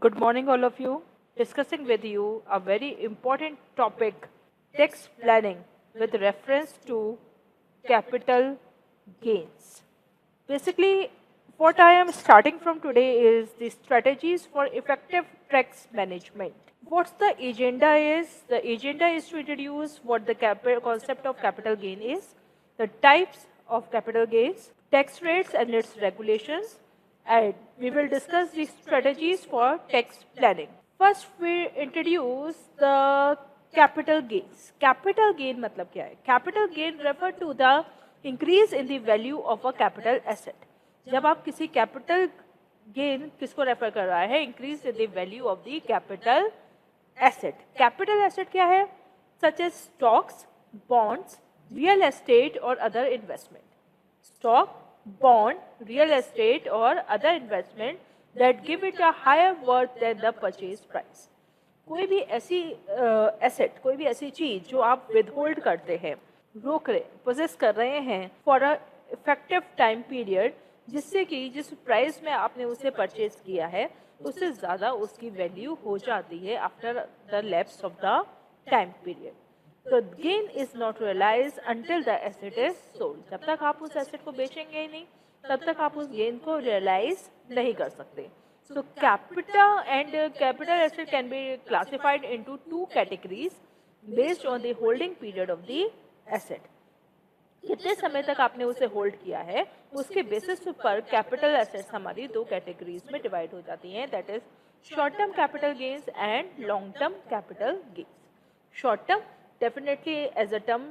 Good morning, all of you. Discussing with you a very important topic tax planning with reference to capital gains. Basically, what I am starting from today is the strategies for effective tax management. What's the agenda is? The agenda is to introduce what the concept of capital gain is, the types of capital gains, tax rates and its regulations, and we will discuss the strategies for tax planning. First, we introduce the capital gains. Capital gain मतलब क्या है? Capital gain refer to the increase in the value of a capital asset. जब आप किसी capital gain किसको refer कर रहा है? Increase in the value of the capital asset. Capital asset क्या है? Such as stocks, bonds, real estate or other investment. Stock, bond, real estate or other investment that give it a higher worth than the purchase price. कोई भी ऐसी asset, कोई भी ऐसी चीज जो आप विदहोल्ड करते हैं, रोक रहे, पोजेस कर रहे हैं for a effective time period, जिससे कि जिस प्राइस में आपने उसे परचेज किया है उससे ज़्यादा उसकी वैल्यू हो जाती है after the lapse of the time period. तो gain is not realise until the asset is sold. जब तक आप उस एसेट को बेचेंगे ही नहीं, तब तक आप उस गेन को रियलाइज नहीं कर सकते. So capital and capital asset can be classified into two categories based on the holding period of the asset. कितने समय तक आपने उसे होल्ड किया है उसके बेसिस पर कैपिटल एसेट्स हमारी दो कैटेगरीज में डिवाइड हो जाती हैं, that is short term capital gains and long term capital gains. Short term definitely as a term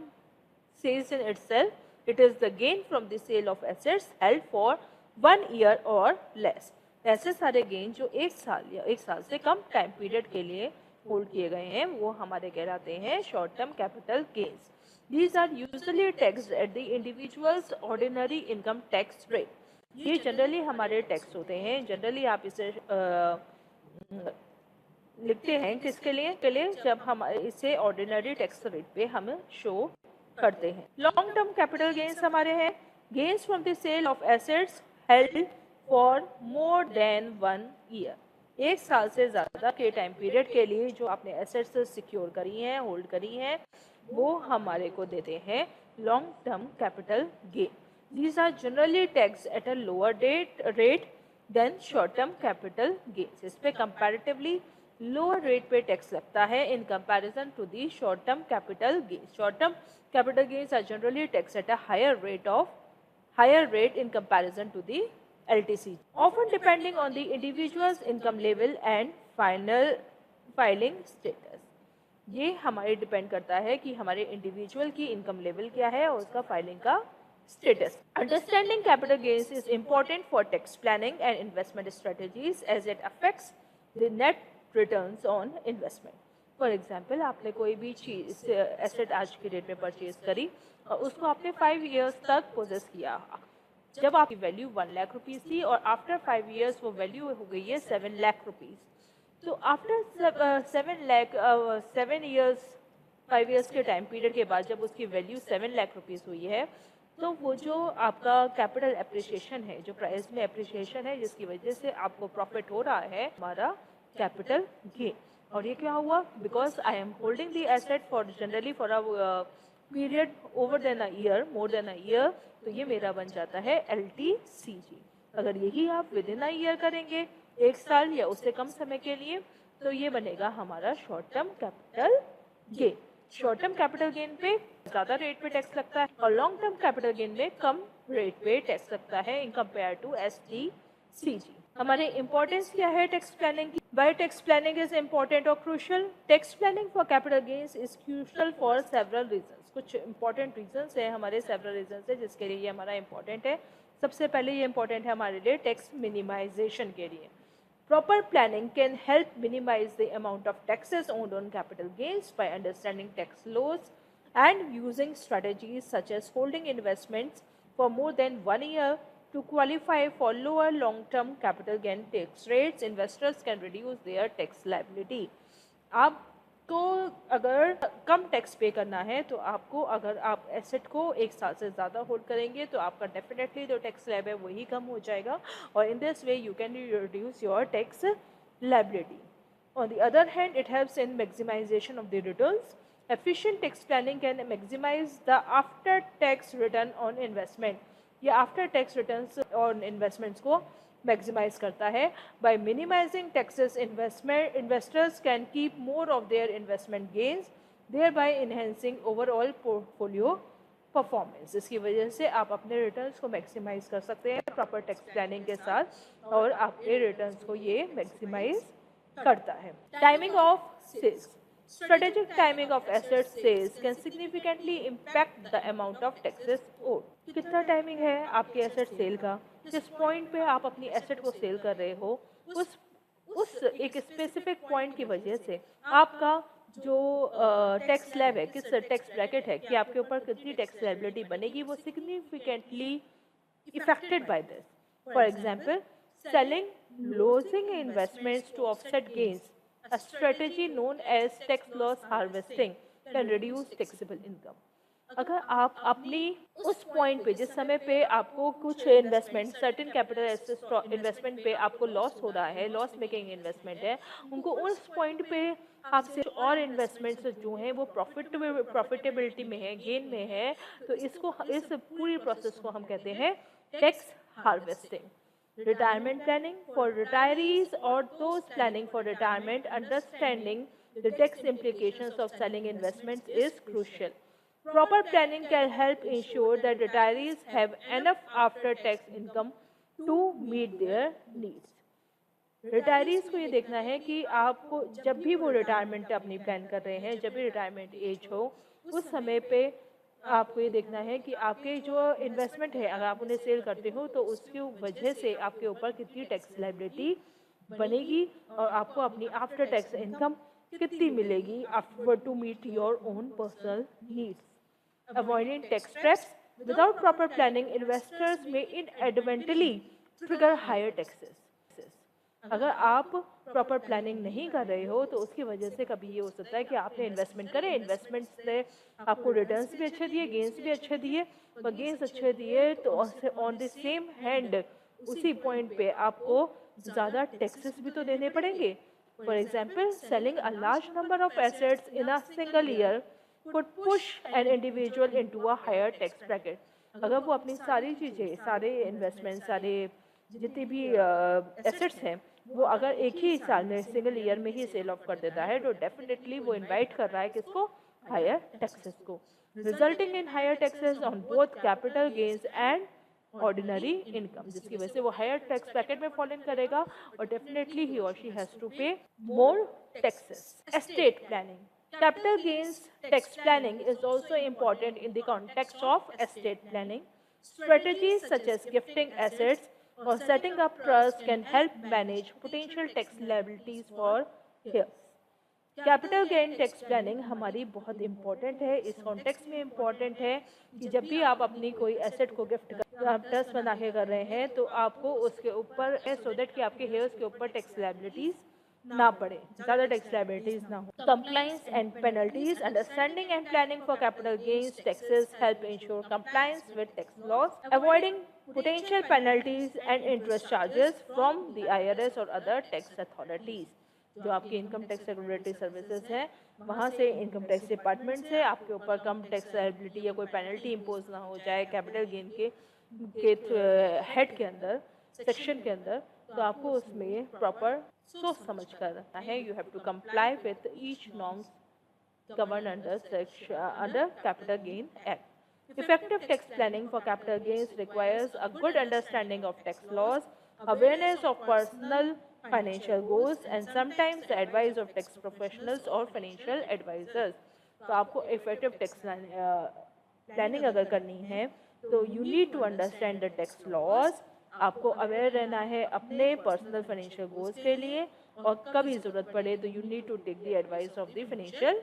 says in itself, it is the gain from the sale of assets held for 1 year or less. ऐसे सारे gain जो एक साल या एक साल से कम time period के लिए होल्ड किए गए हैं वो हमारे कहलाते हैं short term capital gains. These are usually taxed at the individual's ordinary income tax rate. ये जनरली हमारे टैक्स होते हैं. जनरली आप इसे लिखते हैं किसके लिए? के लिए जब हम इसे ऑर्डिनरी टैक्स रेट पे हम शो करते हैं. लॉन्ग टर्म कैपिटल गेन्स हमारे हैं gains from the sale of assets held for more than 1 year. एक साल से ज़्यादा के टाइम पीरियड के लिए जो आपने एसेट्स सिक्योर करी हैं, होल्ड करी हैं, वो हमारे को देते हैं long term capital gain. These are generally tax at a lower rate than short term capital gains. इस पे कंपैरेटिवली लोअर रेट पे टैक्स लगता है in comparison to the short term capital gains. Short term capital gains are generally tax at a higher rate in comparison to the LTC, often depending on the individual's income level and final filing status. ये हमारे depend करता है कि हमारे individual की income level क्या है और उसका फाइलिंग का status. Understanding capital gains is important for tax planning and investment strategies as it affects the net returns on investment. For example आपने कोई भी चीज एसेट आज की डेट में परचेज करी और उसको आपने 5 ईयर्स तक पोजेस किया. जब आपकी वैल्यू 1 लाख रुपीज़ थी और आफ्टर 5 ईयर्स वो वैल्यू हो गई है 7 लाख रुपीज़. तो आफ्टर 7 ईयर्स 5 ईयर्स के टाइम पीरियड के बाद जब उसकी वैल्यू 7 लाख रुपीज़ हुई है, तो वो जो आपका कैपिटल एप्रिसिएशन है, जो प्राइस में एप्रिसिएशन है, जिसकी वजह से आपको प्रॉफिट हो रहा है, हमारा कैपिटल गेन. और ये क्या हुआ? Because I am holding the asset for generally for a period over than a year, more than a year, तो ये मेरा बन जाता है LTCG. अगर यही आप विद इन अ ईयर करेंगे, एक साल या उससे कम समय के लिए, तो ये बनेगा हमारा short term capital gain. Short term capital gain पे ज़्यादा रेट पे टैक्स लगता है और लॉन्ग टर्म कैपिटल गेन में कम रेट पे टैक्स लगता है इन कंपेयर टू STCG. हमारे इंपॉर्टेंस क्या है टैक्स प्लानिंग की? Why tax planning is important or crucial? Tax planning for capital gains is crucial for several reasons. कुछ important reasons हैं हमारे, several reasons है जिसके लिए ये हमारा important है. सबसे पहले ये important है हमारे लिए tax minimization के लिए. Proper planning can help minimize the amount of taxes owed on capital gains by understanding tax laws and using strategies such as holding investments for more than 1 year. To qualify for lower long-term capital gain tax rates, investors can reduce their tax liability. आपको अगर कम tax पे करना है तो आपको, अगर आप asset को एक साल से ज़्यादा होल्ड करेंगे तो आपका डेफिनेटली जो टैक्स स्लैब है वही कम हो जाएगा और in this way you can reduce your tax liability. On the other hand, it helps in maximization of the returns. Efficient tax planning can maximize the after-tax return on investment. ये after-tax returns on investments को maximize करता है. By minimizing taxes, investors can keep more of their investment gains, thereby enhancing overall portfolio performance. इसकी वजह से आप अपने returns को मैक्सिमाइज कर सकते हैं प्रॉपर टैक्स प्लानिंग के साथ, और आपके रिटर्न्स को ये मैक्सिमाइज करता है. Timing of sales. Strategic timing of asset sales can significantly impact the amount of taxes owed. कितना टाइमिंग है आपके एसेट सेल का, जिस पॉइंट पे आप अपनी एसेट को सेल कर रहे हो, उस एक स्पेसिफिक पॉइंट की वजह से आपका जो टैक्स स्लैब है, किस टैक्स ब्रैकेट है, कि आपके ऊपर कितनी टैक्स लायबिलिटी बनेगी, वो significantly affected by this. For example, selling losing investments to offset gains, a strategy known as tax loss harvesting, can reduce taxable income. अगर आप अपनी उस पॉइंट पे, जिस समय पे आपको कुछ investment, certain capital asset investment पे आपको लॉस हो रहा है, लॉस मेकिंग इन्वेस्टमेंट है, उनको उस पॉइंट पे आपसे और इन्वेस्टमेंट्स जो हैं वो प्रॉफिटेबिलिटी में है, गेन में है, तो इस पूरी प्रोसेस को हम कहते हैं tax harvesting. Retirement planning. For retirees or those planning for retirement, understanding the tax implications of selling investments is crucial. Proper planning can help ensure that retirees have enough after-tax income to meet their needs. Retirees को ये देखना है कि आपको जब भी वो retirement अपनी प्लान कर रहे हैं, जब भी रिटायरमेंट एज हो, उस समय पे आपको ये देखना है कि आपके जो इन्वेस्टमेंट है, अगर आप उन्हें सेल करते हो तो उसकी वजह से आपके ऊपर कितनी टैक्स लायबिलिटी बनेगी और आपको अपनी आफ्टर टैक्स इनकम कितनी मिलेगी after to meet your own personal needs. Avoiding tax traps. Without proper planning, investors may inadvertently trigger higher taxes. अगर आप प्रॉपर प्लानिंग नहीं कर रहे हो तो उसकी वजह से कभी ये हो सकता है कि आपने इन्वेस्टमेंट करे, इन्वेस्टमेंट से आपको रिटर्न्स भी अच्छे दिए, गेंस भी अच्छे दिए, और गेंस अच्छे दिए तो ऑन द सेम हैंड उसी पॉइंट पे आपको ज़्यादा टैक्सेस भी तो देने पड़ेंगे. For example, selling a large number of assets in a single year could push an individual into a higher tax bracket. अगर वो अपनी सारी चीज़ें, सारे इन्वेस्टमेंट, सारे जितने भी एसेट्स हैं, वो अगर एक ही साल में, सिंगल ईयर में ही सेल ऑफ कर देता है, तो डेफिनेटली वो इनवाइट कर रहा है किसको? हायर टैक्सेस को, resulting in higher taxes on both capital gains and ordinary income, जिसकी वजह से वो हायर टैक्स ब्रैकेट में फॉल इन करेगा और डेफिनेटली ही और she has to pay more taxes. Estate planning. Capital gains tax planning is also important in the context of estate planning. Strategies such as gifting assets or setting up trusts can help manage potential tax liabilities for heirs. Capital gain tax planning हमारी बहुत important है. इस context में important है कि जब भी आप अपनी कोई एसेट को गिफ्ट ट्रस्ट बना के कर रहे हैं तो आपको उसके ऊपर, सो दैट कि आपके हेयर्स के ऊपर टैक्स लायबिलिटीज ना पड़े, ज़्यादा टैक्स लायबिलिटीज ना हो. Compliance and penalties. Understanding and planning for capital gains taxes help ensure compliance with tax laws, avoiding potential penalties and interest charges from the IRS or other tax authorities. जो आपकी income tax regulatory services हैं, वहाँ से, income tax department से आपके ऊपर कम tax liability या कोई पेनल्टी इम्पोज ना हो जाए कैपिटल गेन के हेड के अंदर, सेक्शन के अंदर, तो आपको उसमें प्रॉपर सोच समझ कर रखना है. You have to comply with each norms governed under Capital Gain Act. Effective tax planning for capital gains requires a good understanding of tax laws, awareness of personal financial goals, and sometimes the advice of tax professionals or financial advisors. तो आपको effective tax planning अगर करनी है तो you need to understand the tax laws. आपको aware रहना है अपने पर्सनल फाइनेंशियल गोल्स के लिए, और कभी ज़रूरत पड़े तो you need to take the advice of the financial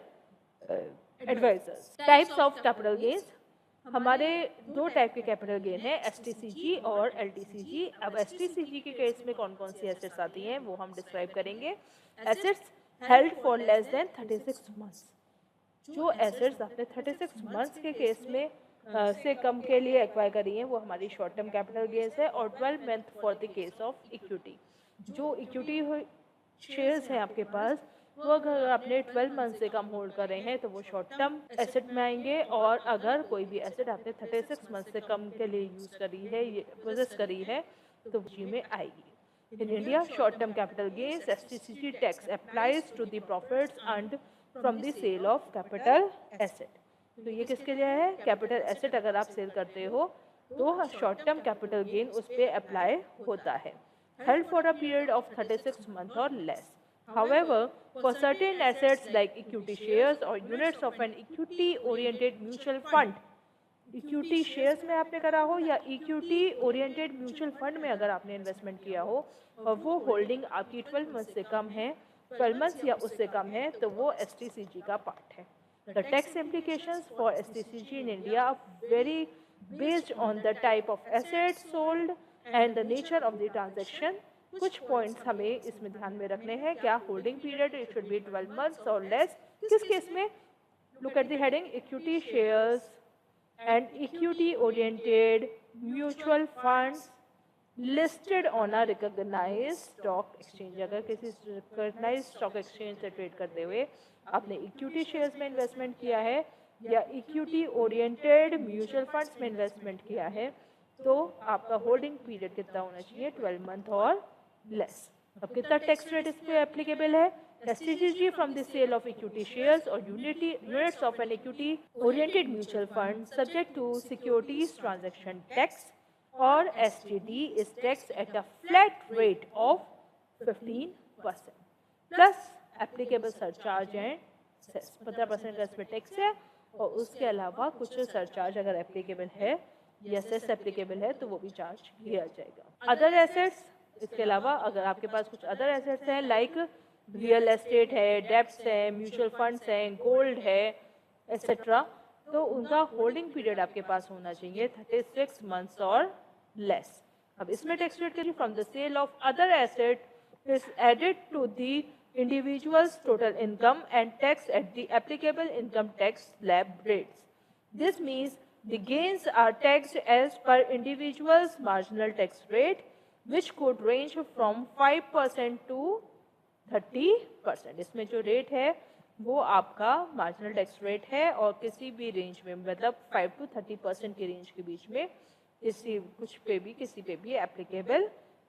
advisors. Types of capital gains. हमारे दो टाइप के कैपिटल गेन है, एसटीसीजी और एलटीसीजी. अब एसटीसीजी के केस में कौन कौन सी एसेट्स आती हैं वो हम डिस्क्राइब करेंगे. Assets held for less than 36 months. जो एसेट्स आपने 36 मंथ्स के केस में से कम के लिए एक्वायर करी हैं वो हमारी शॉर्ट टर्म कैपिटल गेन्स है. और 12 month for the case of equity. जो इक्विटी शेयर्स हैं आपके पास, वो अगर आपने 12 मंथ से कम होल्ड कर रहे हैं तो वो शॉर्ट टर्म एसेट में आएंगे, और अगर कोई भी एसेट आपने 36 मंथ से कम के लिए यूज करी है, ये पोजेस करी है, तो जी में आएगी। In India, short-term capital gains (STCG) tax applies to the profits earned from the sale of capital asset. तो ये किसके लिए है? कैपिटल एसेट अगर आप सेल करते हो तो शॉर्ट टर्म कैपिटल गेन उस पर अप्लाई होता है। Held for a period of 36 months or less. However, for certain assets like equity shares or units of an equity-oriented mutual fund, equity shares में आपने करा हो या इक्विटी ओरिएंटेड म्यूचुअल फंड में अगर आपने इन्वेस्टमेंट किया हो और वो होल्डिंग आपकी 12 मंथ से कम है, 12 मंथ्स या उससे कम है, तो वो एसटीसीजी का पार्ट है। The tax implications for STCG in India very based on the type of asset sold and the nature of the transaction. कुछ पॉइंट्स हमें इसमें ध्यान में रखने हैं। क्या holding period it should be 12 months और लेस। किस केस में? Look at the heading, equity shares and equity oriented mutual funds listed on a recognized stock exchange। अगर किसी recognized stock exchange से ट्रेड करते हुए आपने इक्विटी शेयर्स में इन्वेस्टमेंट किया है या इक्विटी ओरिएंटेड म्यूचुअल फंड्स में इन्वेस्टमेंट किया है, तो आपका होल्डिंग पीरियड कितना होना चाहिए? 12 मंथ और लेस। अब कितना टैक्स रेट इस पे एप्लीकेबल है? STCG from the sale of equity shares or units of an equity-oriented mutual fund subject to securities transaction tax or STT is taxed at a flat rate of 15% plus applicable surcharge and cess। 15% का इसमें tax है और उसके अलावा कुछ surcharge अगर applicable है या सेस एप्लीकेबल है तो वो भी चार्ज किया जाएगा। अदर एसेट्स, इसके अलावा अगर आपके पास कुछ अदर एसेट्स हैं लाइक रियल एस्टेट है, डेब्ट्स है, म्यूचुअल फंड्स हैं, गोल्ड है एक्सेट्रा, तो उनका होल्डिंग पीरियड आपके पास होना चाहिए 36 मंथ्स और लेस। अब इसमें टैक्स रेट करिए, from the sale of other asset is added to the individual's total income and tax at the applicable income tax slab rates. This means the gains are taxed as per individual's marginal tax rate which could range from 5% to 30%। इसमें जो rate है वो आपका marginal tax rate है और किसी भी range में, मतलब 5 to 30% के रेंज के बीच में किसी पे भी एप्लीकेबल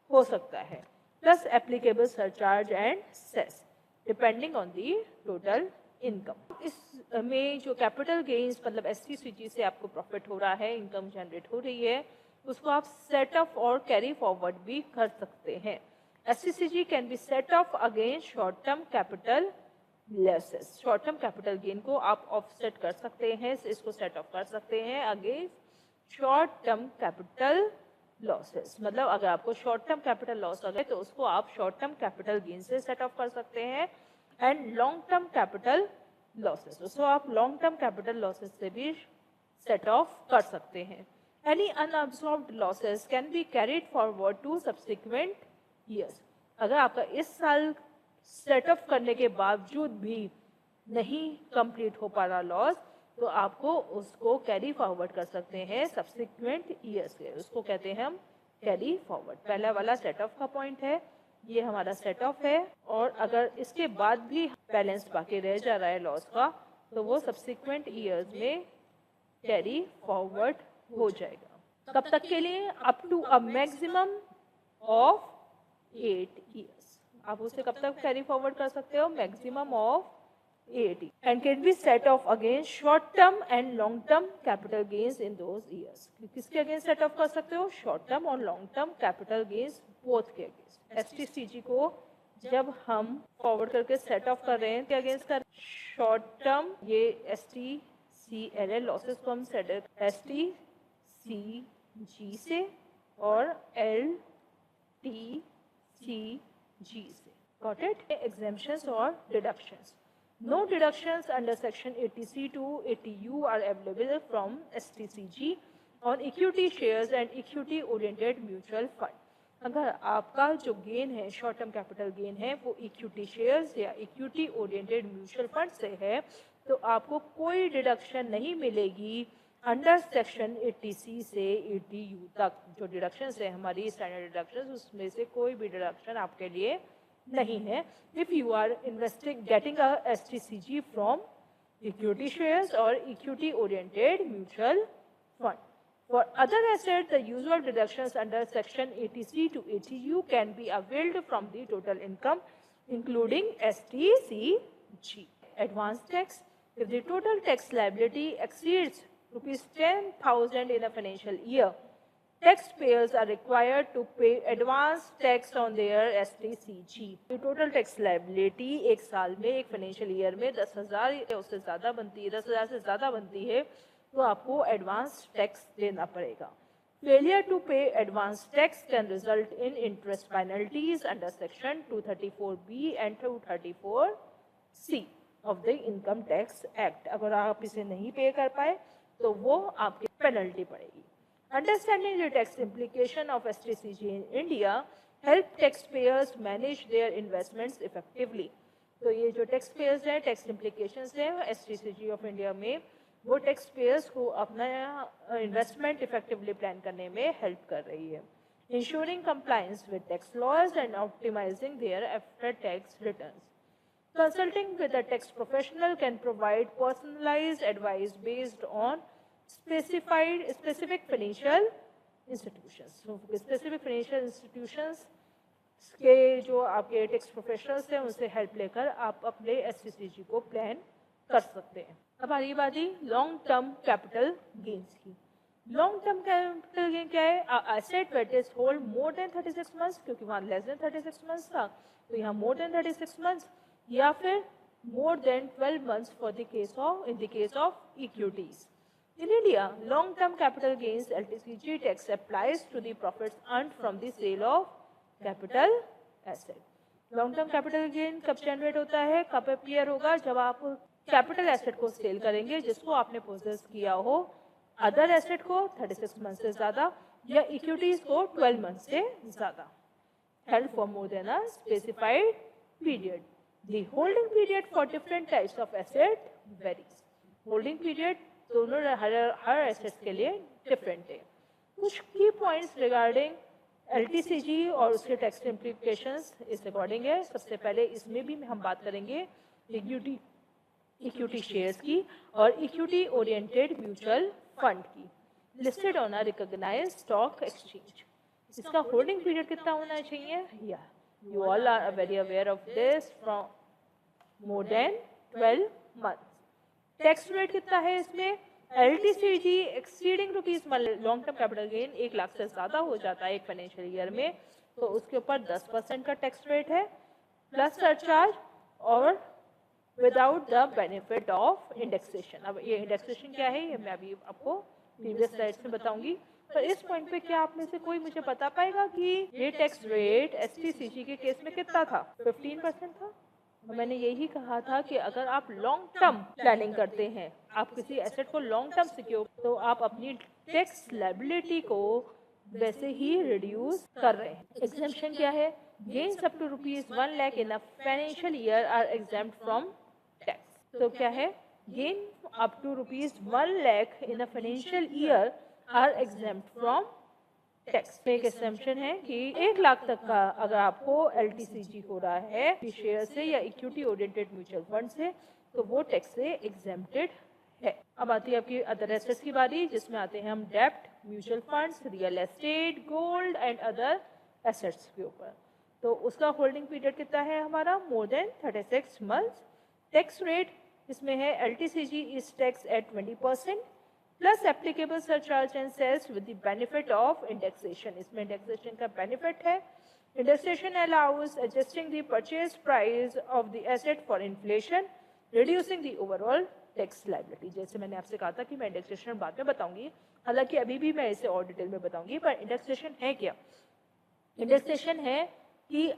हो सकता है। Plus applicable surcharge and cess depending on the total income. इसमें जो कैपिटल गेन्स मतलब एसटीसीजी से आपको प्रॉफिट हो रहा है, इनकम जनरेट हो रही है, उसको आप सेट ऑफ और कैरी फॉरवर्ड भी कर सकते हैं। STCG can be set off against short term capital losses. Short term capital gain को आप ऑफसेट कर सकते हैं, इसको सेट ऑफ कर सकते हैं against short term capital losses. मतलब अगर आपको शॉर्ट टर्म कैपिटल लॉस हो गए तो उसको आप शॉर्ट टर्म कैपिटल गेन से सेट ऑफ कर सकते हैं। And long term capital losses, उसको आप लॉन्ग टर्म कैपिटल लॉसेस से भी सेट ऑफ कर सकते हैं। Any unabsorbed losses can be carried forward to subsequent years। अगर आपका इस साल सेट ऑफ करने के बावजूद भी नहीं कंप्लीट हो पा रहा लॉस, तो आपको उसको कैरी फॉरवर्ड कर सकते हैं सब्सिक्वेंट ईयर्स के, उसको कहते हैं हम कैरी फॉरवर्ड। पहला वाला सेट ऑफ का पॉइंट है, ये हमारा सेट ऑफ है, और अगर इसके बाद भी बैलेंस बाकी रह जा रहा है लॉस का, तो वो सब्सिक्वेंट ईयर्स में कैरी फॉरवर्ड हो जाएगा। कब तक के लिए? Up to a maximum of 8 years. आप उसे कब तक कैरी फॉरवर्ड कर सकते हो? Maximum of 8 and can be set off against short term and long term capital gains in those years. किसके अगेंस्ट सेट ऑफ कर सकते हो? शॉर्ट टर्म और long term capital gains both के अगेंस्ट। एसटीसीजी को जब हम फॉरवर्ड करके सेट ऑफ कर रहे हैं, क्या अगेंस्ट कर? शॉर्ट टर्म, ये STCLL लॉसेस को हम सेट STCG से और LTCG से। Got it? Exemptions or deductions. No deductions under section 80C to 80U are available from STCG on equity shares and equity oriented mutual fund। अगर आपका जो gain है, शॉर्ट टर्म कैपिटल गेन है, वो equity shares या equity oriented mutual fund से है, तो आपको कोई डिडक्शन नहीं मिलेगी अंडर सेक्शन 80C से 80U तक। जो डिडक्शन है हमारी स्टैंडर्ड डिडक्शन, उसमें से कोई भी डिडक्शन आपके लिए नहीं है if you are investing getting a STCG from equity shares or equity oriented mutual fund. For other assets, the usual deductions under section 80C to 80U can be availed from the total income including STCG. Advance tax. If the total tax liability exceeds rupees 10,000 in a financial year, taxpayers are required to pay advance tax on their STCG. Total tax liability एक साल में एक financial year में 10,000 या उससे ज़्यादा बनती है, 10,000 से ज़्यादा बनती है, तो आपको एडवांस टैक्स देना पड़ेगा. Failure to pay advance tax can result in interest penalties under section 234B and 234C of the Income Tax Act. अगर आप इसे नहीं पे कर पाए तो वो आपकी पेनल्टी पड़ेगी. Understanding the tax implication of STCG in India help taxpayers manage their investments effectively. तो ये जो taxpayers हैं, tax implications हैं STCG of India में, वो taxpayers को अपना investment effectively plan करने में help कर रही है. Ensuring compliance with tax laws and optimizing their after-tax returns. Consulting with a tax professional can provide personalized advice based on specific financial institutions. So specific financial institutions के जो आपके tax professionals हैं उनसे help लेकर आप अपने STCG को plan कर सकते हैं. अब आ रही बात लॉन्ग टर्म कैपिटल गेन्स की. लॉन्ग टर्म कैपिटल गेन क्या है? Asset that is hold more than 36 months, क्योंकि वहाँ लेस देन 36 मंथ्स था, तो यहाँ मोर देन 36 मंथ्स, या फिर मोर than 12 months for the case of equities. In India, long-term capital gains LTCG tax applies to the profits earned from the sale of capital asset. Long-term capital gain कब generate होता है, कब appear होगा? जब आप capital asset को cell करेंगे जिसको आपने पोजेस किया हो, अदर एसेट को 36 मंथ से ज़्यादा या इक्विटीज को 12 मंथ से ज़्यादा, held for more than a specified period. The holding period for different types of asset varies. Holding period दोनों हर एसेट्स के लिए डिफरेंट है. कुछ की पॉइंट्स रिगार्डिंग LTCG और उसके टैक्स इम्प्लीकेशंस इस अकॉर्डिंग है. सबसे पहले इसमें भी हम बात करेंगे इक्विटी शेयर्स की और इक्विटी ओरिएंटेड म्यूचुअल फंड की, listed on a recognised stock exchange. इसका होल्डिंग पीरियड कितना होना चाहिए? या you all are very aware of this, from more than 12 month. Tax rate कितना है इसमें? LTCG exceeding rupees long term capital gain 1 lakh से ज़्यादा हो जाता है एक फाइनेंशियल ईयर में, तो उसके ऊपर 10% का टैक्स रेट है प्लस सरचार्ज और without the benefit of indexation. अब ये इंडेक्सेशन क्या है ये मैं अभी आपको प्रीवियस स्लाइड्स में बताऊंगी. तो इस पॉइंट पे क्या आप में से कोई मुझे बता पाएगा कि ये टैक्स रेट STCG के केस में कितना था? 15% था. मैंने यही कहा था कि अगर आप लॉन्ग टर्म प्लानिंग करते हैं, आप किसी एसेट को लॉन्ग टर्म सिक्योर, तो आप अपनी टैक्स लायबिलिटी को वैसे ही रिड्यूस कर रहे हैं. एग्जेम्पशन क्या है? Gains up to ₹1 lakh in a financial year are exempt from tax. तो क्या है? Gain up to ₹1 lakh in a financial year are exempt from tax. एक एग्जेम्पशन है कि 1 लाख तक का अगर आपको LTCG हो रहा है शेयर से या इक्विटी ओरिएंटेड म्यूचुअल फंड से, तो वो टैक्स से एग्जेम्प्टेड है. अब आती है आपकी अदर एसेट्स की बारी, जिसमें आते हैं हम डेप्ट, mutual funds, real estate, gold and other assets के ऊपर. तो उसका होल्डिंग पीरियड कितना है हमारा? More than 36 months. Tax rate इसमें है LTCG is tax at 20% plus applicable surcharge and सेल्स with the benefit of indexation. इसमें इंडेक्सेशन का बेनिफिट है. Indexation allows adjusting the purchase price of the asset for inflation, reducing the overall tax liability. जैसे मैंने आपसे कहा था कि मैं इंडेक्सेशन बाद में बताऊंगी, हालांकि अभी भी मैं इसे और डिटेल में बताऊंगी. पर इंडेक्सेशन है क्या? इंडेक्सेशन है कि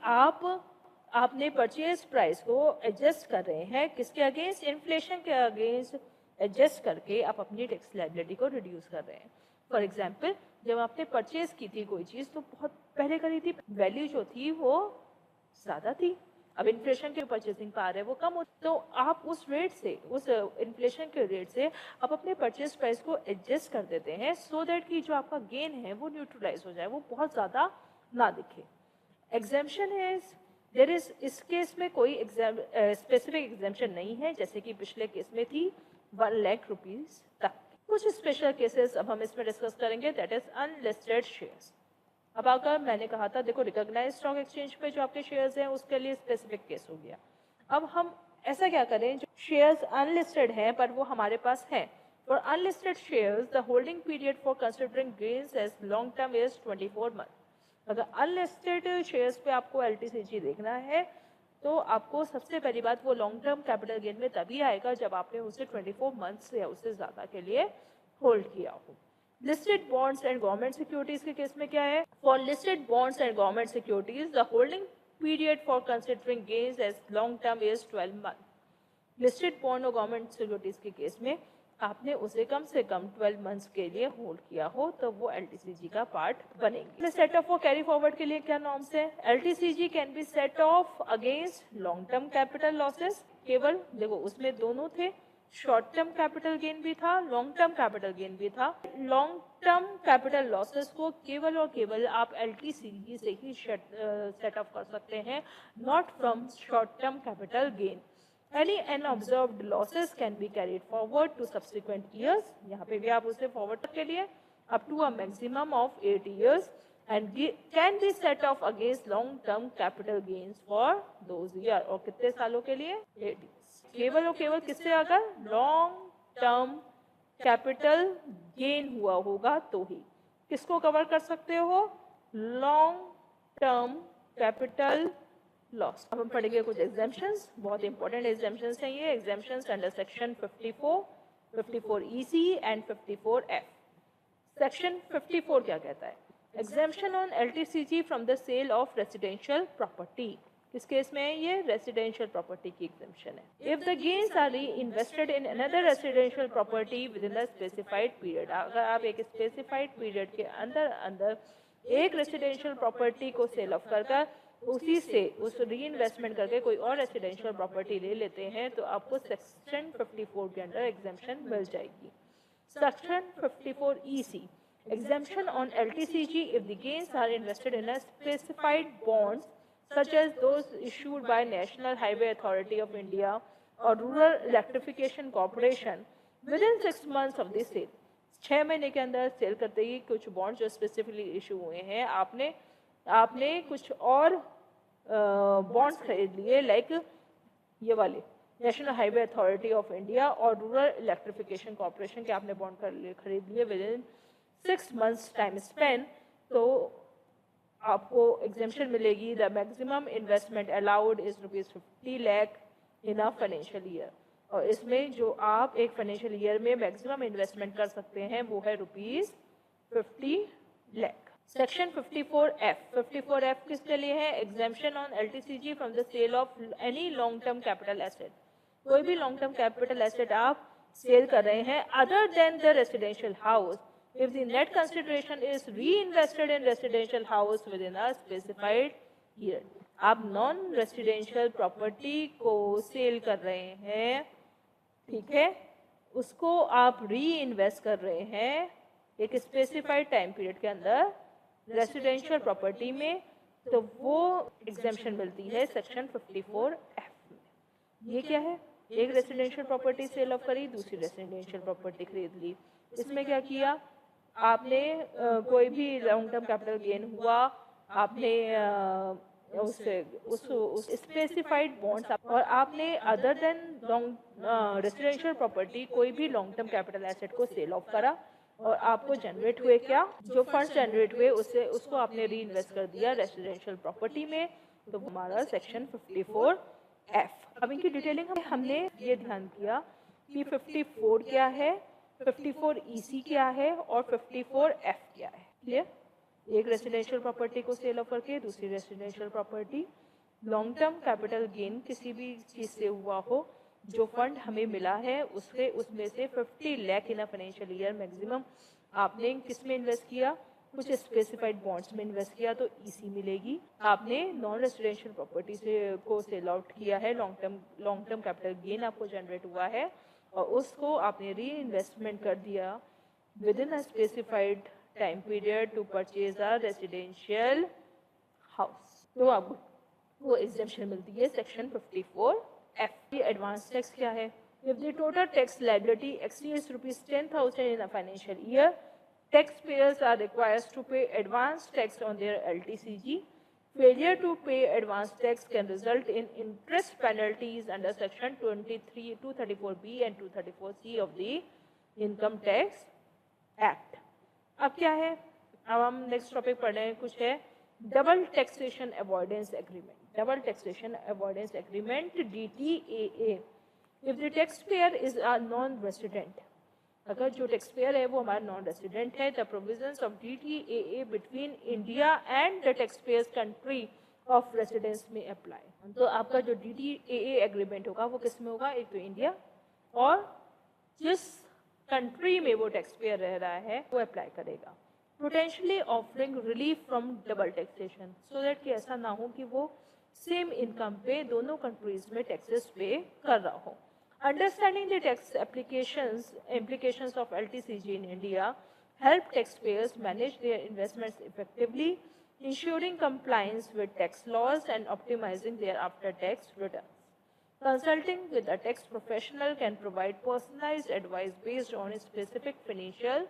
आपने परचेज प्राइस को एडजस्ट कर रहे हैं किसके अगेंस्ट? इन्फ्लेशन के अगेंस्ट एडजस्ट करके आप अपनी टैक्स लायबिलिटी को रिड्यूस कर रहे हैं. फॉर एग्जांपल, जब आपने परचेज की थी कोई चीज़ तो बहुत पहले करी थी, वैल्यू जो थी वो ज़्यादा थी. अब इन्फ्लेशन के परचेसिंग पावर है वो कम हो, तो आप उस रेट से, उस इन्फ्लेशन के रेट से आप अपने परचेज प्राइस को एडजस्ट कर देते हैं सो दैट कि जो आपका गेन है वो न्यूट्रलाइज हो जाए, वो बहुत ज़्यादा ना दिखे. एग्जेम्पशन है देयर इज, इस केस में कोई स्पेसिफिक एग्जाम्पशन नहीं है, जैसे कि पिछले केस में थी 1 लाख रुपीज तक। कुछ स्पेशल केसेस अब हम इसमें डिस्कस करेंगे, दैट इज अनलिस्टेड शेयर्स। अब अगर मैंने कहा था देखो रिकॉग्नाइज्ड स्टॉक एक्सचेंज पे जो आपके शेयर्स हैं उसके लिए स्पेसिफिक केस हो गया। अब हम ऐसा क्या करें, जो शेयर्स अनलिस्टेड हैं पर वो हमारे पास हैं, for unlisted shares the holding period for considering gains as long term is 24 month. अगर अनलिस्टेड शेयर्स पे आपको LTCG देखना है तो आपको सबसे पहली बात वो लॉन्ग टर्म कैपिटल गेन में तभी आएगा जब आपने उसे 24 मंथ्स या उससे ज़्यादा के लिए होल्ड किया हो। Listed bonds and government securities के केस में क्या है, for listed bonds and government securities the holding period for considering gains as long term is 12 month. Listed bond और गवर्नमेंट सिक्योरिटीज के केस में आपने उसे कम से कम 12 मंथ्स के लिए होल्ड किया हो तो वो LTCG का पार्ट बनेंगे। सेट ऑफ और कैरी फॉरवर्ड के लिए क्या नॉर्म्स है, LTCG can be set off against long term capital losses. केवल देखो उसमें दोनों थे, शॉर्ट टर्म कैपिटल गेन भी था, लॉन्ग टर्म कैपिटल गेन भी था। लॉन्ग टर्म कैपिटल लॉसेस को केवल और केवल आप LTCG से ही सेट ऑफ कर सकते हैं, not from short term capital gain. Any unobserved losses can be carried forward to subsequent years. यहाँ पे भी आप उसे forward के लिए up to a maximum of 8 years and can be set off against long-term capital gains for those years. और कितने सालों के लिए? 8 years. केवल और केवल किससे अगर long-term capital gain हुआ होगा तो ही किसको कवर कर सकते हो, long-term capital लॉस। अब हम पढ़ेंगे कुछ एग्जाम्पशंस, बहुत इंपॉर्टेंट एग्जाम्पशंस हैं ये। Exemptions under section 54, 54 EC and 54 F। Section 54 क्या कहता है, exemption on LTCG from the sale of residential property. किस केस में है ये, रेसिडेंशियल प्रॉपर्टी की एग्जाम्पशन है। If the gains are reinvested in another residential property within the specified period. अगर आप एक स्पेसिफाइड पीरियड के अंदर एक रेसिडेंशियल प्रॉपर्टी को सेल ऑफ कर उसी से उस री इन्वेस्टमेंट करके कोई और रेसिडेंशियल प्रॉपर्टी ले लेते हैं तो आपको सेक्शन 54 के अंडर एग्जाम्पशन मिल जाएगी। Section 54 EC, exemption on LTCG if the gains are invested in a specified bonds such as those issued by National Highway Authority of India or Rural Electrification Corporation within 6 months of the sale। 6 महीने के अंदर cell करते ही कुछ bond जो specifically issue हुए हैं, आपने कुछ और बॉन्ड्स खरीद लिए, लाइक ये वाले national highway authority of India और रूरल इलेक्ट्रिफिकेशन कॉर्पोरेशन के आपने बॉन्ड खरीद लिए with in 6 months time Spain, तो आपको एग्जेम्पशन मिलेगी। The maximum investment allowed is ₹50 lakh in a financial year. और इसमें जो आप एक फाइनेंशियल ईयर में मैक्सिमम इन्वेस्टमेंट कर सकते हैं वो है ₹50 लाख। सेक्शन 54F, 54F किसके लिए है, exemption on LTCG from the sale of any long term capital asset. कोई भी लॉन्ग टर्म कैपिटल एसेट आप सेल कर रहे हैं other than the residential house, if the net consideration is reinvested in residential house within a specified year। आप non residential property को cell कर रहे हैं, ठीक है, उसको आप री इन्वेस्ट कर रहे हैं एक स्पेसिफाइड टाइम पीरियड के अंदर रेसिडेंशियल प्रॉपर्टी में, तो वो एग्जाम्पशन मिलती है सेक्शन 54F में। ये क्या है, एक रेसिडेंशियल प्रॉपर्टी सेल ऑफ करी, दूसरी रेसिडेंशियल प्रॉपर्टी खरीद ली। इसमें क्या किया आपने, कोई भी लॉन्ग टर्म कैपिटल गेन हुआ, आपने उस स्पेसिफाइड बॉन्ड्स और आपने other than long residential property कोई भी लॉन्ग टर्म कैपिटल एसेट को सेल ऑफ करा और आपको जनरेट हुए क्या, जो फंड जनरेट हुए उसको आपने री इन्वेस्ट कर दिया रेसिडेंशियल प्रॉपर्टी में, तो हमारा सेक्शन 54F। अब इनकी डिटेलिंग हमने ये ध्यान किया कि 54 क्या है, 54 EC क्या है और 54F क्या है। क्लियर, एक रेसिडेंशियल प्रॉपर्टी को सेल ऑफ करके दूसरी residential property, long term capital gain किसी भी चीज़ से हुआ हो, जो फंड हमें मिला है उसमें से 50 lakh in a financial year maximum आपने किस में इन्वेस्ट किया, कुछ स्पेसिफाइड बॉन्ड्स में इन्वेस्ट किया तो EC मिलेगी। आपने नॉन रेसिडेंशियल प्रॉपर्टी को सेल आउट किया है, लॉन्ग टर्म कैपिटल गेन आपको जनरेट हुआ है और उसको आपने री इन्वेस्टमेंट कर दिया within a specified time period to purchase a residential house, तो आप वो एग्जेम्पशन मिलती है सेक्शन 54F। एडवांस टैक्स क्या है? If the total tax liability exceeds ₹10,000 in a financial year, taxpayers are required to pay advance tax on their LTCG. Failure to pay advance tax can result in interest penalties under section 234B and 234C of the Income Tax Act. अब क्या है? अब हम next topic पढ़ रहे हैं, कुछ है double taxation avoidance agreement. Double taxation avoidance agreement DTAA। If the tax payer is a non resident, अगर जो टैक्स पेयर है वो हमारा नॉन रेसिडेंट है, the provisions of DTAA between India and the tax payers country of residence में apply. तो आपका जो DTAA एग्रीमेंट होगा वो किस में होगा? एक तो इंडिया और जिस कंट्री में वो टैक्स पेयर रह रहा है वो अप्लाई करेगा। Potentially offering relief from double taxation, so that कि ऐसा ना हो कि वो सेम इनकम पे दोनों कंट्रीज में टैक्सेस पे कर रहा हो। Understanding the tax implications of LTCG in India help taxpayers manage their investments effectively, ensuring compliance with tax laws and optimizing their after-tax returns. Consulting with a tax professional can provide personalized advice based on specific financial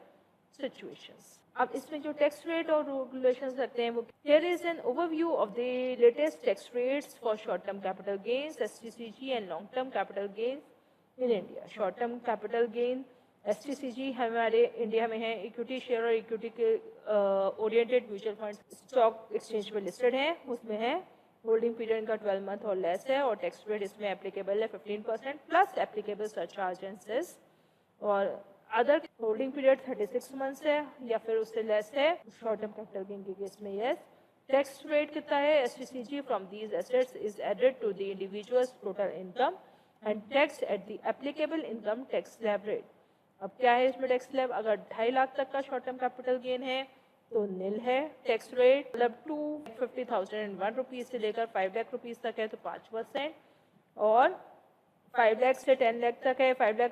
situations. अब इसमें जो tax rate और regulations रखते हैं वो here is an overview of the latest tax rates for short-term capital gains, STCG and long-term capital gains in India. Short term capital gain STCG हमारे India में है, इक्विटी शेयर और equity के oriented mutual fund stock exchange में listed है, उसमें है holding period का 12 मंथ और लेस है, और टैक्स रेट इसमें एप्लीकेबल है 15% plus applicable surcharge and cess, और अदर होल्डिंग पीरियड 36 मंथ्स है या फिर उससे लेस है शॉर्ट टर्म कैपिटल गेन के केस में। यस, टैक्स रेट कितना है? STCG from these assets is added to the individual's total income and taxed at the applicable income tax slab rate। अब क्या है इसमें टैक्स स्लैब? अगर 2.5 लाख तक का शॉर्ट टर्म कैपिटल गेन है तो नील है टैक्स रेट, मतलब 250,001 रुपीज से लेकर 5 लाख रुपीज तक है तो 5%, और 5 लाख से 10 लाख तक है, 5 लाख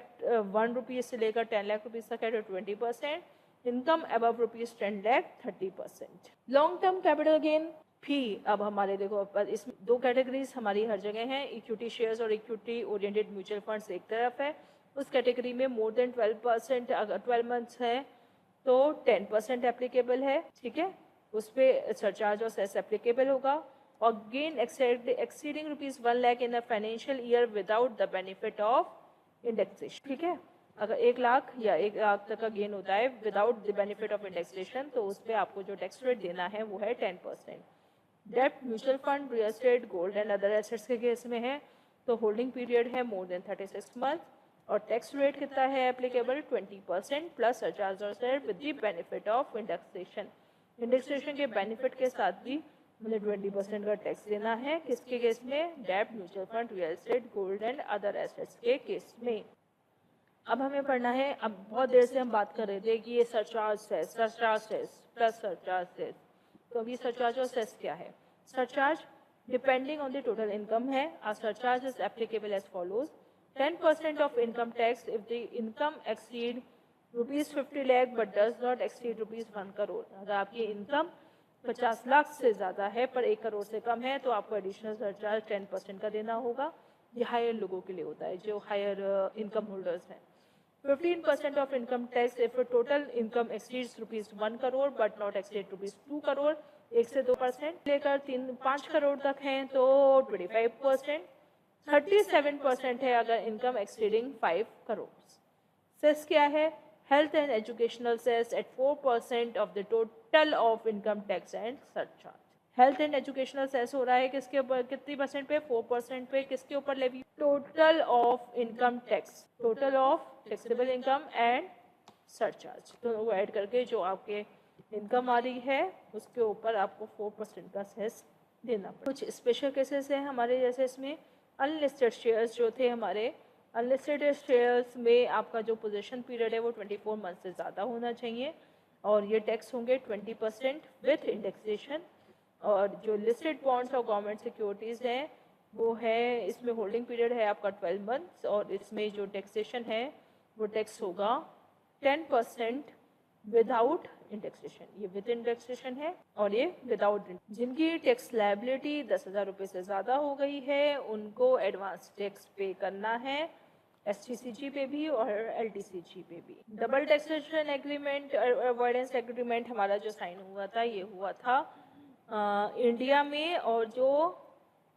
1 रुपीज से लेकर 10 लाख रुपीज तक है तो 20%, income above rupees 10 lakh 30%। Long term capital gain भी अब हमारे देखो इसमें दो कैटेगरीज हमारी हर जगह हैं, इक्विटी शेयर्स और इक्विटी ओरिएंटेड म्यूचुअल फंड्स एक तरफ है, उस कैटेगरी में मोर देन 12%, अगर 12 मंथ्स है तो 10% एप्लीकेबल है, ठीक है, उस पर सरचार्ज और सेस एप्लीकेबल होगा, और gain exceeding ₹1 lakh in a financial year without the benefit of indexation, ठीक है, अगर 1 लाख या 1 लाख तक का गेन होता है without the benefit of indexation तो उस पर आपको जो टैक्स रेट देना है वो है 10%। Debt, mutual fund, real estate, gold and other assets के केस में है तो होल्डिंग पीरियड है मोर देन 36 मंथ, और टैक्स रेट कितना है एप्लीकेबल? 20% प्लस सरचार्ज और cess with the benefit of indexation. Indexation के बेनिफिट के साथ भी मुझे 20% का टैक्स देना है, किसके केस में? Debt, mutual fund, real estate, gold and other assets के केस में। अब हमें पढ़ना है, अब बहुत देर से हम बात कर रहे थे कि ये surcharge cess plus surcharge cess, तो अभी सरचार्ज और सेस क्या है? Surcharge depending on the total income है, आ surcharge is applicable as follows: 10% of income tax if the income exceed ₹50 lakh but does not exceed ₹1 crore. अगर आपकी इनकम 50 लाख से ज़्यादा है पर 1 करोड़ से कम है तो आपको एडिशनल सरचार्ज 10% का देना होगा। ये हायर लोगों के लिए होता है जो हायर इनकम होल्डर्स हैं। 15% of income tax if total income exceeds ₹1 crore but not exceed ₹2 crore, 1 से 2% लेकर 5 करोड़ तक हैं तो 25%, 37% है अगर इनकम एक्सीडिंग 5 करोड़। सेस क्या है? Health and educational cess at 4% of the total of income tax and surcharge. Health and educational cess हो रहा है किसके ऊपर? कितनी परसेंट पे? 4% पे। किसके ऊपर levy? Total of income tax, total of taxable income and surcharge दोनों को ऐड करके जो आपके इनकम आ रही है उसके ऊपर आपको 4% का सेस देना पड़ेगा। कुछ स्पेशल केसेस हैं हमारे, जैसे इसमें अनलिस्टेड शेयर्स जो थे हमारे, अनलिस्टेड शेयर्स में आपका जो पोजीशन पीरियड है वो 24 मंथ से ज़्यादा होना चाहिए और ये टैक्स होंगे 20% विथ इंडेक्सेशन। और जो लिस्टेड बॉन्ड्स और गवर्नमेंट सिक्योरिटीज़ हैं वो है, इसमें होल्डिंग पीरियड है आपका 12 मंथ्स और इसमें जो टैक्सेशन है वो टैक्स होगा 10% विदाउट इंडेक्सेशन, ये विद इंडेक्सेशन है और ये विदाउट। जिनकी टैक्स लायबिलिटी 10,000 रुपये से ज़्यादा हो गई है उनको एडवांस टैक्स पे करना है, STCG पे भी और LTCG पे भी। Double taxation agreement, avoidance agreement हमारा जो साइन हुआ था ये हुआ था इंडिया में, और जो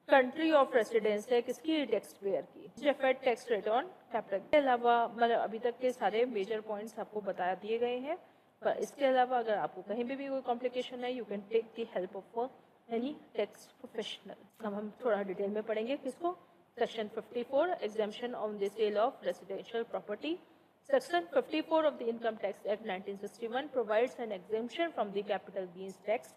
कंट्री ऑफ रेसिडेंस है किसकी, टैक्स पेयर की, deferred tax rate on capital. के अलावा मतलब अभी तक के सारे मेजर पॉइंट्स आपको बता दिए गए हैं, पर इसके अलावा अगर आपको कहीं भी कोई कॉम्प्लिकेशन है you can take the help of any tax professional. अब हम थोड़ा डिटेल में पढ़ेंगे किसको, section 54 exemption on the sale of residential property. Section 54 of the Income Tax Act 1961 provides an exemption from the capital gains tax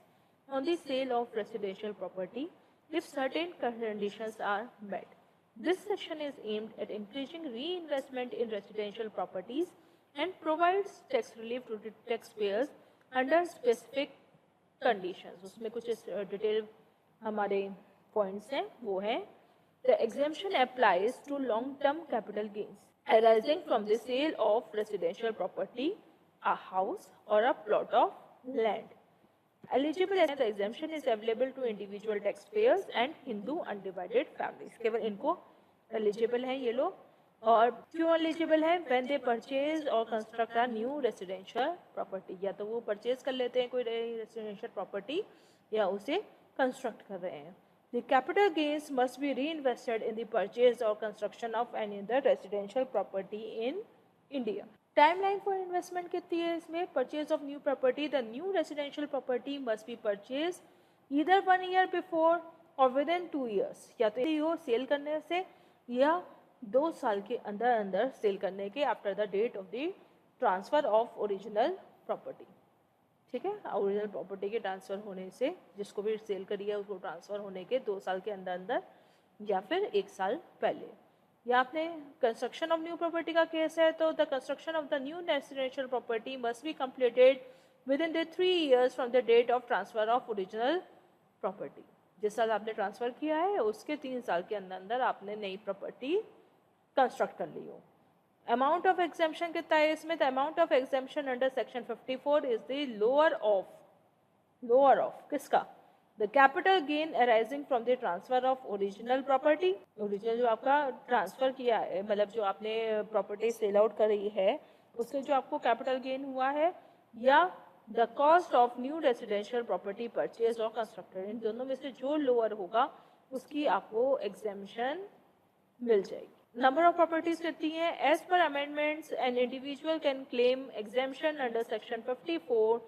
on the sale of residential property if certain conditions are met. This section is aimed at encouraging reinvestment in residential properties and provides tax relief to the taxpayers under specific conditions. उसमें कुछ detail हमारे points हैं, वो हैं the exemption applies to long-term capital gains arising from the sale of residential property, a house or a plot of land. Eligible as the exemption is available to individual taxpayers and Hindu undivided families. केवल इनको eligible हैं ये लोग, और क्यों eligible है, when they purchase or construct a new residential property, या तो वो purchase कर लेते हैं कोई residential property या उसे construct कर रहे हैं। The capital gains must be reinvested in the purchase or construction of any other residential property in India. Timeline for investment कितनी है इसमें, purchase of new property, the new residential property must be purchased either 1 year before or within 2 years, या तो ये हो cell करने से या 2 साल के अंदर अंदर सेल करने के, after the date of the transfer of original property. ठीक है, ओरिजिनल प्रॉपर्टी के ट्रांसफ़र होने से, जिसको भी सेल करी है उसको ट्रांसफ़र होने के 2 साल के अंदर अंदर या फिर 1 साल पहले। या आपने कंस्ट्रक्शन ऑफ न्यू प्रॉपर्टी का केस है तो the construction of the new residential property must be completed within the 3 years from the date of transfer of original property. जिस साल आपने ट्रांसफ़र किया है उसके 3 साल के अंदर अंदर आपने नई प्रॉपर्टी कंस्ट्रक्ट कर ली हो। Amount of exemption कितना है इसमें, the amount of exemption under section 54 is the lower of किसका, the capital gain arising from the transfer of original property, original जो आपका ट्रांसफर किया है, मतलब जो आपने प्रॉपर्टी सेल आउट करी है उससे जो आपको कैपिटल गेन हुआ है, या the cost of new residential property purchased or constructed, इन दोनों में से जो लोअर होगा उसकी आपको exemption मिल जाएगी। नंबर ऑफ प्रॉपर्टीज कितनी है, as per amendments an individual can claim exemption under section 54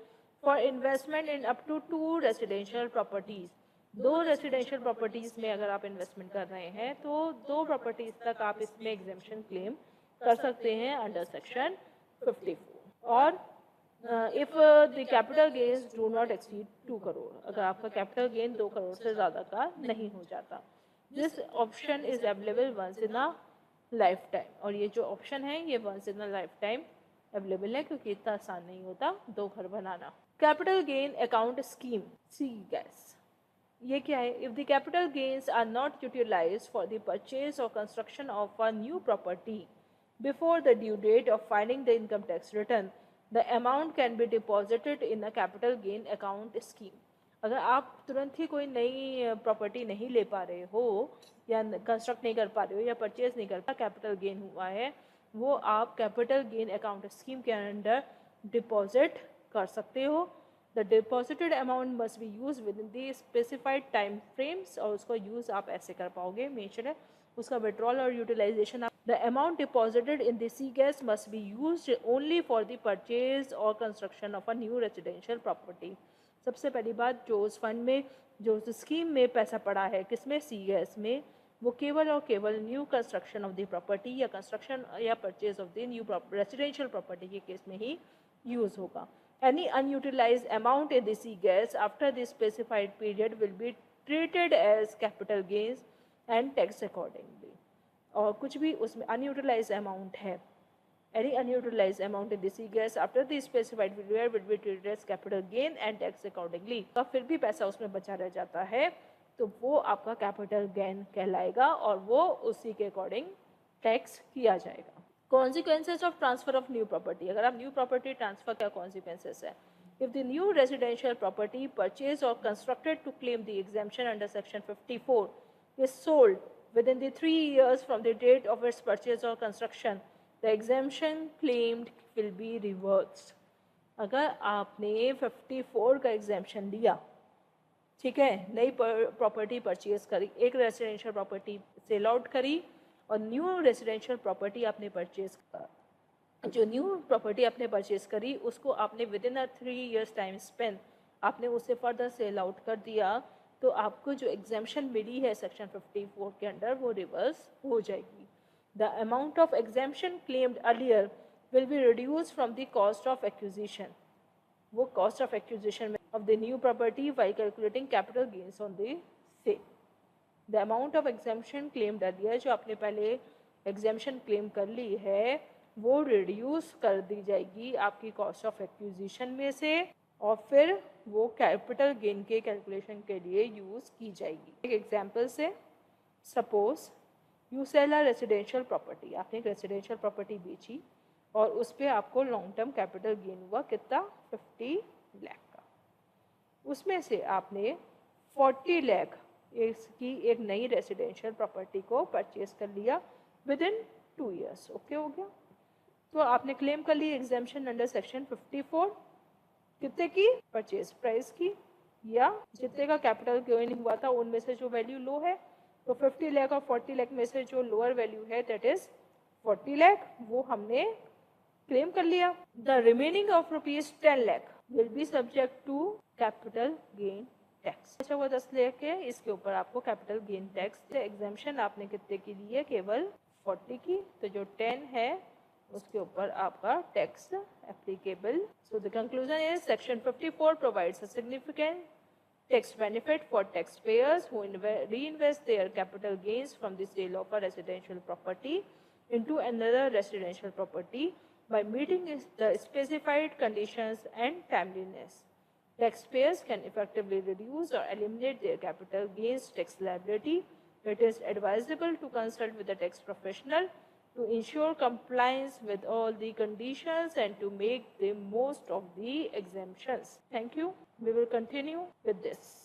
for investment in up to 2 residential properties. 2 residential properties में अगर आप इन्वेस्टमेंट कर रहे हैं तो 2 प्रॉपर्टीज तक आप इसमें एग्जेम्पशन क्लेम कर सकते हैं अंडर सेक्शन 54। और if the capital gains do not exceed 2 crore, अगर आपका कैपिटल गेन 2 करोड़ से ज़्यादा का नहीं हो जाता। This option is available once in a lifetime, और ये जो ऑप्शन है ये once in a lifetime available है, क्योंकि इतना आसान नहीं होता 2 घर बनाना। Capital gain account scheme, C gas, ये क्या है, if the capital gains are not utilised for the purchase और construction of a new property before the due date of filing the income tax return, the amount can be deposited in a capital gain account scheme. अगर आप तुरंत ही कोई नई property नहीं ले पा रहे हो या कंस्ट्रक्ट नहीं कर पा रहे हो या परचेज नहीं कर पा, कैपिटल गेन हुआ है, वो आप कैपिटल गेन अकाउंट स्कीम के अंडर डिपॉजिट कर सकते हो। The deposited amount must be use with in the specified time frames, और उसको यूज़ आप ऐसे कर पाओगे, मेंशन है उसका विड्रॉल और utilisation. The amount deposited in the C gas must be use only for the purchase और construction of a new residential property. सबसे पहली बात, जो उस फंड में, जो उस स्कीम में पैसा पड़ा है, किसमें, सी गैस में, वो केवल और केवल new construction of the property या कंस्ट्रक्शन या purchase of the new residential property के केस में ही यूज़ होगा। Any unutilized amount in the सी गैस after the specified period will be treated as capital gains and tax accordingly. और कुछ भी उसमें अनयूटिलाइज्ड अमाउंट है, any unutilized amount in the C gas after the specified period will be treated as capital gain and tax accordingly। तो फिर भी पैसा उसमें बचा रह जाता है तो वो आपका कैपिटल गेन कहलाएगा और वो उसी के अकॉर्डिंग टैक्स किया जाएगा। Consequences of transfer of new property. अगर आप new property transfer क्या consequences है? If the new residential property purchased or constructed to claim the exemption under section 54 is sold within the 3 years from the date of its purchase or construction, the exemption claimed will be reversed. अगर आपने 54 का exemption लिया, ठीक है, नई property purchase करी, एक residential property sell out करी और न्यू रेसिडेंशियल प्रॉपर्टी आपने परचेज, जो न्यू प्रॉपर्टी आपने परचेज करी उसको आपने with in 3 years time Spain आपने उसे फर्दर सेल आउट कर दिया, तो आपको जो एग्जेम्पशन मिली है सेक्शन 54 के अंडर वो रिवर्स हो जाएगी. The amount of exemption claimed earlier will be reduce from the cost of acquisition. वो cost of acquisition of the new property while calculating capital gains on the sale. The amount of exemption claimed earlier, जो आपने पहले exemption claim कर ली है, वो reduce कर दी जाएगी आपकी cost of acquisition में से और फिर वो capital gain के calculation के लिए use की जाएगी. एक example से, suppose you sell a residential property, आपने एक residential property बेची और उस पर आपको long term capital gain हुआ कितना, 50 लाख. उसमें से आपने 40 लाख इसकी एक नई रेसिडेंशियल प्रॉपर्टी को परचेज कर लिया विद इन 2 years. ओके हो गया. तो आपने क्लेम कर ली एग्जेम्पशन अंडर सेक्शन 54 कितने की, परचेज प्राइस की, या जितने का कैपिटल गेन हुआ था उनमें से जो वैल्यू लो है, तो 50 लाख और 40 लाख में से जो लोअर वैल्यू है दैट इज 40 लाख, वो हमने क्लेम कर लिया. The remaining of ₹10 lakh will be subject to capital gain tax. अच्छा वो 10 लाख है, इसके ऊपर आपको capital gain tax. exemption आपने कितने की दी है, केवल 40 की, तो जो 10 है उसके ऊपर आपका tax applicable. So the conclusion is section 54 provides a significant tax benefit for taxpayers who reinvest their capital gains from the sale of a residential property into another residential property by meeting the specified conditions and timeliness. Taxpayers can effectively reduce or eliminate their capital gains tax liability. It is advisable to consult with a tax professional to ensure compliance with all the conditions and to make the most of the exemptions. Thank you. We will continue with this.